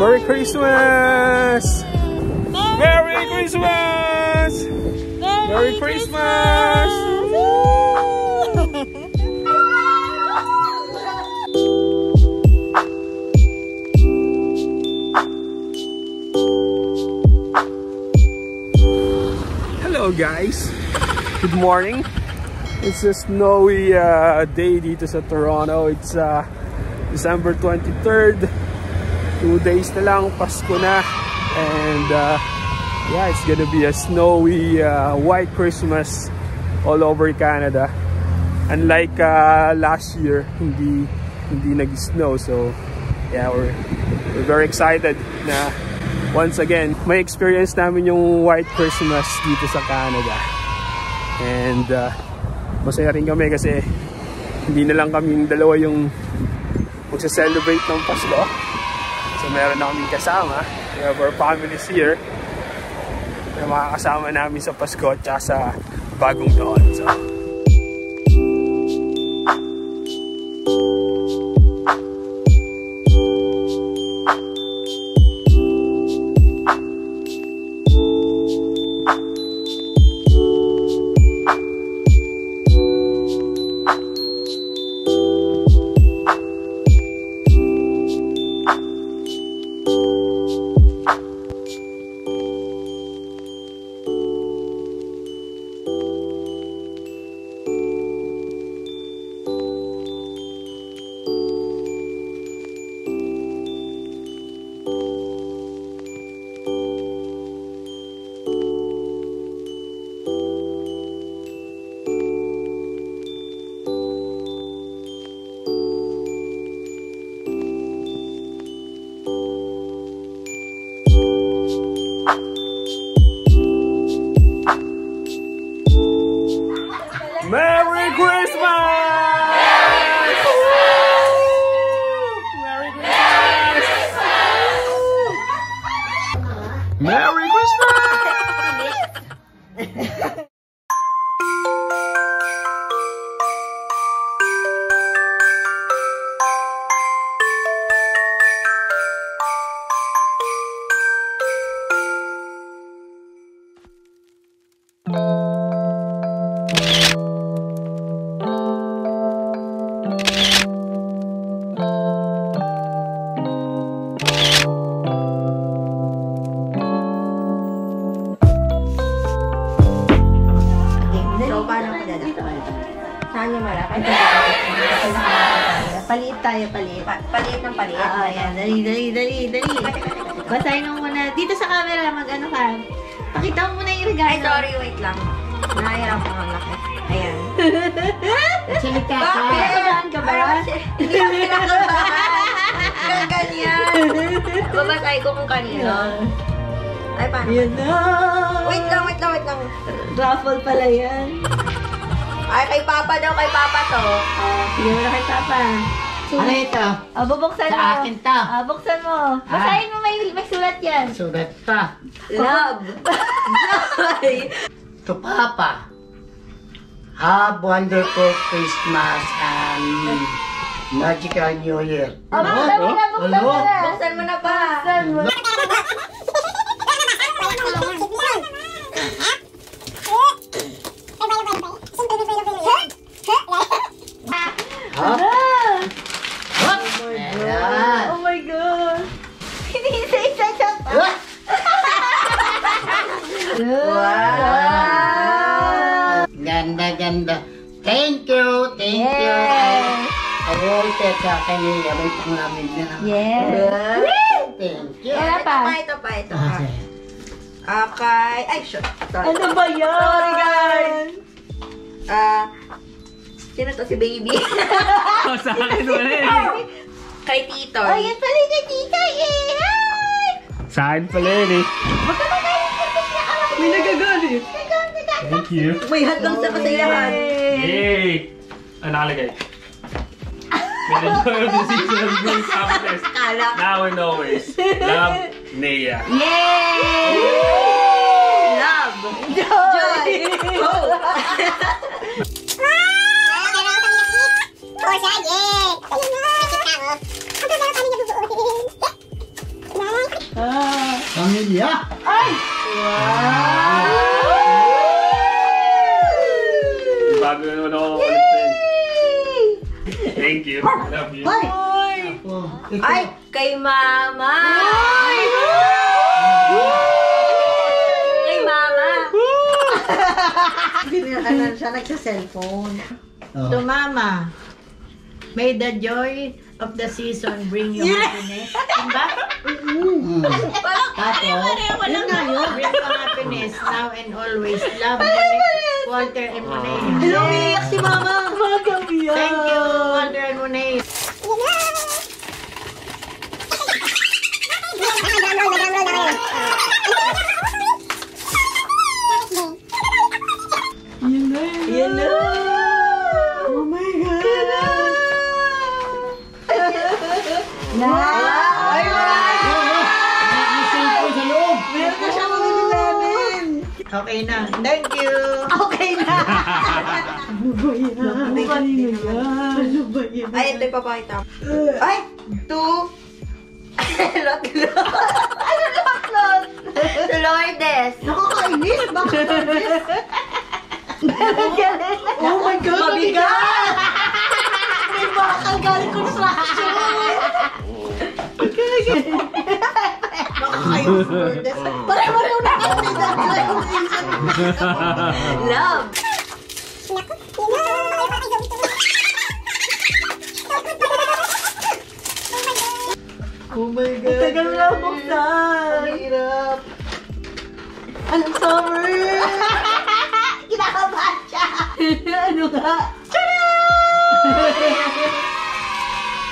Merry Christmas! Merry Christmas! Merry Christmas! Hello guys! Good morning! It's a snowy day dito sa Toronto. It's December 23rd. 2 days na lang, Pasko na. And yeah, it's gonna be a snowy white Christmas all over Canada. Unlike last year, hindi nag-snow. So yeah, we're very excited na once again may experience namin yung white Christmas dito sa Canada. And masaya rin kami kasi hindi na lang kaming dalawa yung magsa-celebrate ng Pasko. So meron na kaming kasama. We have our families here na makakasama namin sa Pasko at sa bagong taon. So Merry Christmas! Merry Christmas! Merry Christmas! Palit tayo, palit. Palit ng palit. Oo, yan. Dali. Basahin mo muna. Dito sa camera, mag-ano ka. Pakita mo muna yung regalo. Ay, sorry, wait lang. Nahihirapan ang laki. Ayan. Salita ka. Kinakabahan ka ba? Hindi ako kinakabahan. Ganyan. Babasay ko kung kanino. Ay, paano? Yan na. Wait lang. Raffle pala yan. Ay, kay Papa daw, kay Papa to. Sige mo na kay Papa. Ano ito? Bubuksan mo. Sa akin to. Buksan mo. Basahin mo, may sulat yan. Sulat pa. Love. To Papa. Have wonderful Christmas and magical New Year. Buksan mo na. Buksan mo na pa. Buksan mo na. Oh my God! Isa-isa siya pa! Wow! Ganda. Thank you. I wrote it sa kanila. May pangamin na. Yes! Thank you. Wala pa. Ito pa. Okay. Ay, shit. Sorry. Ano ba yan? Sorry, guys. Sino to? Si Baby? Sa akin wala eh. Kay Tito. Oh, yan pala yung tita eh! Hi! Sa akin pala yun eh. Huwag ka magalit sa niya. May nagagalit. Thank you. May hadlang sa kasayahan. Yay! Ano nakalagay? May enjoy of the season of being happiness. Now and always. Love, Nea. Yay! Love. Joy. Hope. Portia, yeah! Ayun na! Nakita mo! Ang ganda kami nabubuuhin! Pamilya. Ay! Wow! Bago na naman ako ulit. Thank you. Love you. Ay, kay Mama. Kay Mama. Ano siya, nagsa-cellphone. To Mama, may the joy of the season bring you happiness. Diba? Bring you happiness now and always. Love, Walter and Monet. Umiiyak si Mama. Thank you, Walter and Monet. Yan na! Oh my God! Ay, sa loob. Meron na siya mag-11. Okay na. Thank you. Okay na. Ano ba yan? Ay, ito ipapakita. Ay, 2. Lot. To Lourdes. Nakakainis. Bakit Lourdes? Oh my God! Mabigat! May bakal galing construction. Nakakainis Lourdes. Pareho na kami dahil. Love. Oh my God. Tagal na buksan. Hirap. Anong summer? Kinakabahan siya. Ano nga? Tada!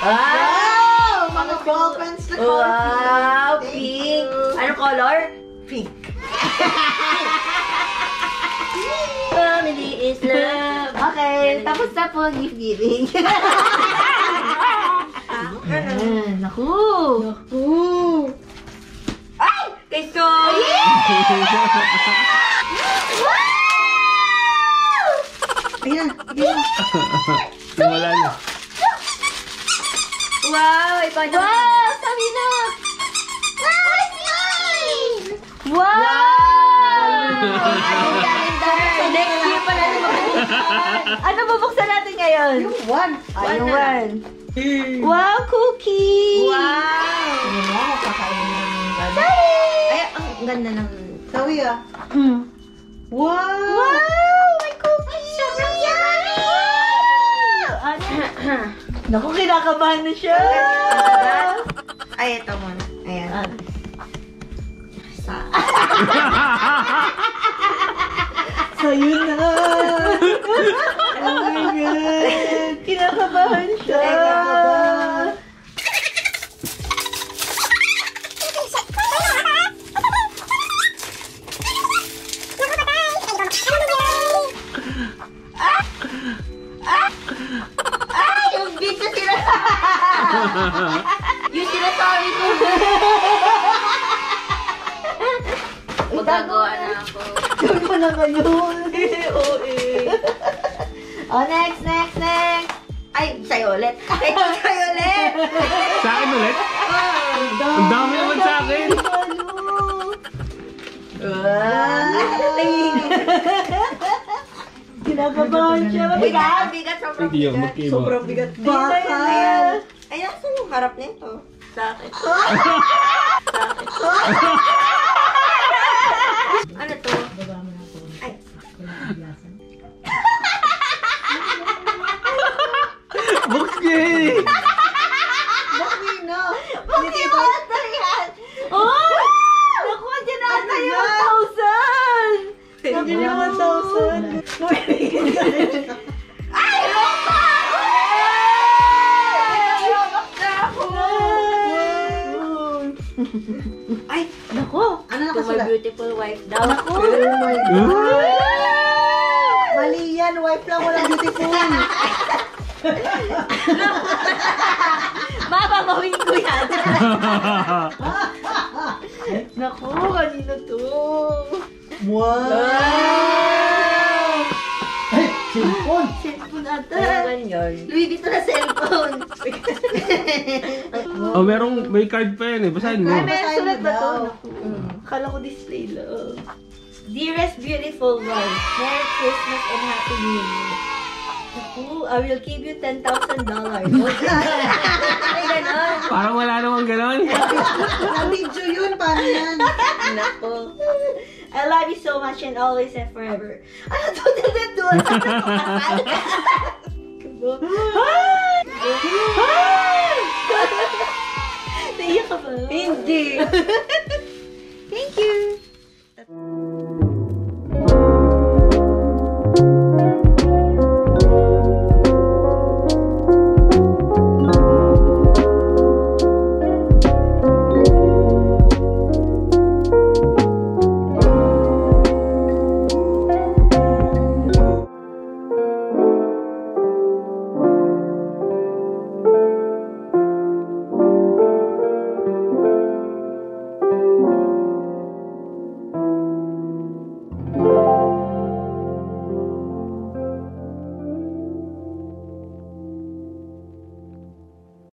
Wow! Mga ball pens na Wow! Pink. Ano color? Pink. Family is love. Okay, tapos na po ang gift giving. Naku! Ay! Kay Soy! Ayan, Wala na. Wow! Ikaw na. wow! Sabi na! Wow! Next year pa natin Ano bubuksan natin ngayon? Yung one. Yung one. Wow, cookie! Wow! Ano mo, makakain na ng gano'n. Ay, ang ganda ng... Sawi ah. Wow! Wow! May cookie! Sobrang yummy! Ano? Naku, kinakabahan na siya! Ay, ito muna. Ayan. Sa'yo na! Oh my God! Kinakabahan siya! Yung dito sila. Yung sinasabi ko. Magagawa na ako. Gawin mo na ngayon! Oo eh! Oh, next! Ay, sa'yo ulit. Ay, sa'yo ulit. Sa akin ulit? Ang dami naman sa akin. Kinakabahan siya! Mabigat! Bigat, sobrang Hindi ako bigat. magkiba. Sobrang bigat. Bakal! Ay, nasan yung harap nito? Sa akin. Ano to? Ay. Okay! Bakit na? Bakit ata yan? Oh! Naku, dyan na ata yung 1,000! Sabi niya 1,000. Ay, Roka! Ay, Naku! Ano to my nakasulat? beautiful wife daw. Naku! Oh my God! Mali yan, wife lang, walang beautiful. Mababawin ko yan. Naku, kanino to? Wow! Ay, cellphone. Cellphone ata. Ano yun? Louis Vuitton na cellphone. Oh, may card pa yan eh. Basahin mo. Ay, may sulat ba to? daw. Akala ko display lang. Dearest beautiful wife, Merry Christmas and Happy New Year. Naku, I will give you $10,000. Ay, ganon. Parang wala namang ganon. Na-video yun, paano yan? Naku. I love you so much and always and forever. Ano to? Doon. Naiyak ka ba? Hindi. Thank you.